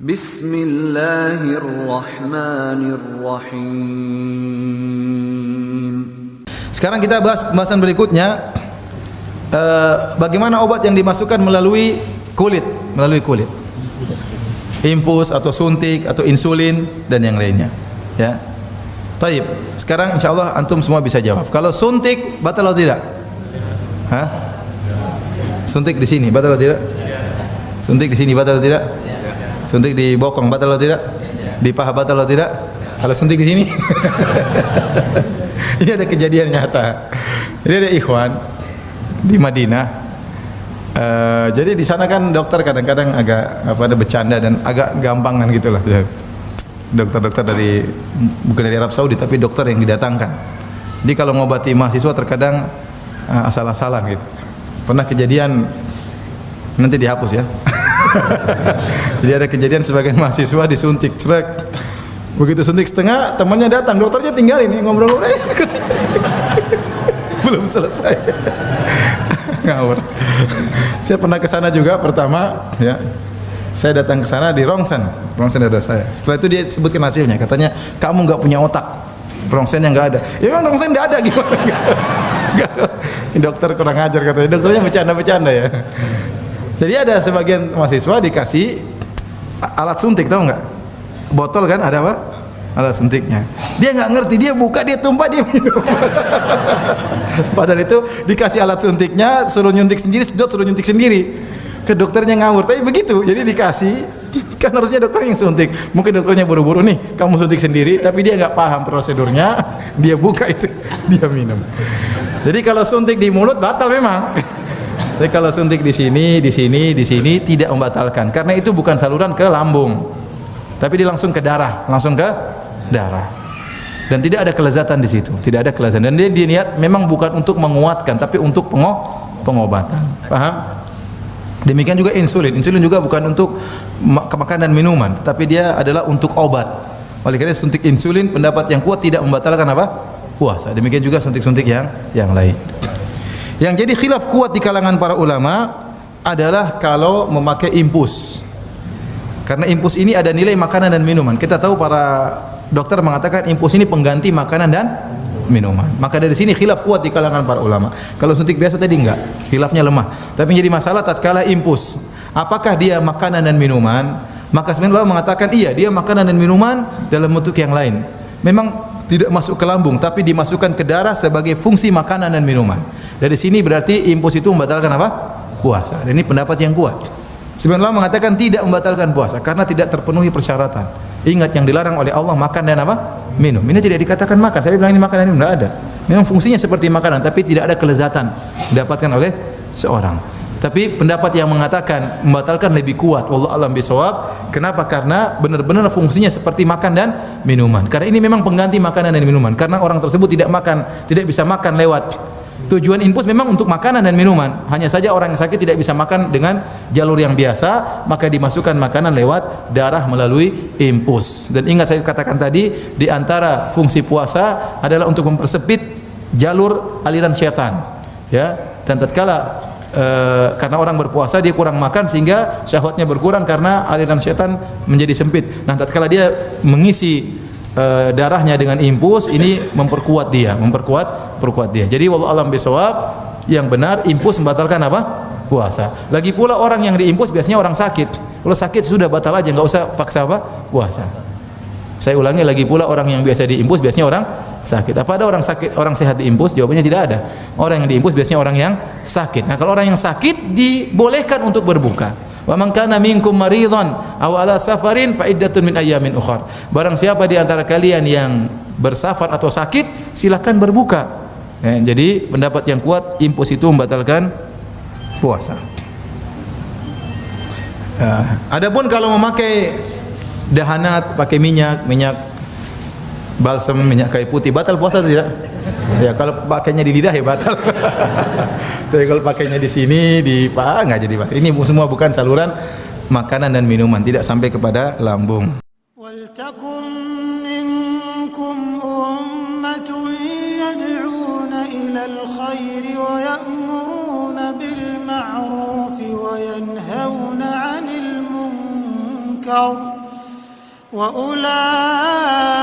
Bismillahirrahmanirrahim. Sekarang kita bahas pembahasan berikutnya, bagaimana obat yang dimasukkan melalui kulit, infus atau suntik atau insulin dan yang lainnya. Ya, taib. Sekarang insyaallah antum semua bisa jawab. Kalau suntik batal atau tidak? Hah? Suntik di sini batal atau tidak? Suntik di sini batal atau tidak? Suntik di bokong batal atau tidak? Di paha batal atau tidak? Kalau suntik di sini? Ini ada kejadian nyata. Jadi ada ikhwan di Madinah. Jadi di sana kan dokter kadang-kadang agak ada bercanda dan agak gampangan gitulah. Dokter-dokter bukan dari Arab Saudi tapi dokter yang didatangkan. Jadi kalau ngobati mahasiswa terkadang asal-asalan gitu. Pernah kejadian, nanti dihapus ya. Jadi ada kejadian sebagian mahasiswa disuntik, cerek. Begitu suntik setengah, temannya datang, dokternya tinggalin ngobrol-ngobrol. Belum selesai. Ngawur. Saya pernah ke sana juga pertama, ya. Saya datang ke sana di rongsen ada saya. Setelah itu dia sebutkan hasilnya, katanya kamu nggak punya otak, rongsennya nggak ada. Ya memang rongsen nggak ada gimana? Dokter kurang ajar katanya. Dokternya bercanda-bercanda ya. Jadi ada sebagian mahasiswa dikasih alat suntik, tahu nggak? Botol kan ada apa? Alat suntiknya. Dia nggak ngerti, dia buka, dia tumpah, dia minum. Padahal itu dikasih alat suntiknya, suruh nyuntik sendiri, sedot suruh nyuntik sendiri. Ke dokternya ngawur, tapi begitu. Jadi dikasih, kan harusnya dokter yang suntik. Mungkin dokternya buru-buru nih, kamu suntik sendiri, tapi dia nggak paham prosedurnya. Dia buka itu, dia minum. Jadi kalau suntik di mulut batal memang. Tapi kalau suntik di sini tidak membatalkan, karena itu bukan saluran ke lambung, tapi dia langsung ke darah, dan tidak ada kelezatan di situ, tidak ada kelezatan. Dan dia niat memang bukan untuk menguatkan, tapi untuk pengobatan. Paham? Demikian juga insulin juga bukan untuk makanan dan minuman, tetapi dia adalah untuk obat. Oleh karena suntik insulin pendapat yang kuat tidak membatalkan apa? Puasa. Demikian juga suntik-suntik yang lain. Yang jadi khilaf kuat di kalangan para ulama adalah kalau memakai infus. Karena infus ini ada nilai makanan dan minuman. Kita tahu para dokter mengatakan infus ini pengganti makanan dan minuman. Maka dari sini khilaf kuat di kalangan para ulama. Kalau suntik biasa tadi enggak, khilafnya lemah. Tapi jadi masalah tatkala infus, apakah dia makanan dan minuman? Maka sebenarnya ulama mengatakan iya, dia makanan dan minuman dalam bentuk yang lain. Memang tidak masuk ke lambung, tapi dimasukkan ke darah sebagai fungsi makanan dan minuman. Dari sini berarti infus itu membatalkan apa? Puasa. Dan ini pendapat yang kuat. Sebenarnya mengatakan tidak membatalkan puasa karena tidak terpenuhi persyaratan. Ingat yang dilarang oleh Allah makan dan apa? Minum. Ini tidak dikatakan makan. Saya bilang ini makanan, ini tidak ada. Memang fungsinya seperti makanan, tapi tidak ada kelezatan didapatkan oleh seorang. Tapi pendapat yang mengatakan membatalkan lebih kuat. Wallahu a'lam bishawab. Kenapa? Karena benar-benar fungsinya seperti makan dan minuman. Karena ini memang pengganti makanan dan minuman. Karena orang tersebut tidak bisa makan lewat. Tujuan infus memang untuk makanan dan minuman. Hanya saja orang yang sakit tidak bisa makan dengan jalur yang biasa, maka dimasukkan makanan lewat darah melalui infus. Dan ingat saya katakan tadi, di antara fungsi puasa adalah untuk mempersempit jalur aliran syaitan. Ya, dan tatkala karena orang berpuasa dia kurang makan sehingga syahwatnya berkurang karena aliran syaitan menjadi sempit. Nah, tatkala dia mengisi darahnya dengan infus, ini memperkuat dia. Jadi wallahu a'lam bishawab, yang benar infus membatalkan apa? Puasa. Lagi pula orang yang diinfus biasanya orang sakit. Kalau sakit sudah batal aja, enggak usah paksa apa? Puasa. Saya ulangi lagi pula, orang yang biasa diinfus biasanya orang sakit. Apa ada orang sakit, orang sehat diinfus? Jawabannya tidak ada. Orang yang diinfus biasanya orang yang sakit. Nah, kalau orang yang sakit dibolehkan untuk berbuka. Wa man kana minkum maridan aw ala safarin fa iddatun min ayyamin ukhra. Barang siapa di antara kalian yang bersafar atau sakit, silakan berbuka. Jadi pendapat yang kuat infus itu membatalkan puasa. Adapun kalau memakai dahanat, pakai minyak balsam, minyak kayu putih, batal puasa atau tidak? Ya, kalau pakainya di lidah ya batal. Tapi kalau pakainya di sini, di paha enggak jadi batal. Ini semua bukan saluran makanan dan minuman, tidak sampai kepada lambung. Waltakum minkum ummatun yad'una ilal khairi wa ya'muruna bil ma'ruf wa yanhauna 'anil munkar وأولئك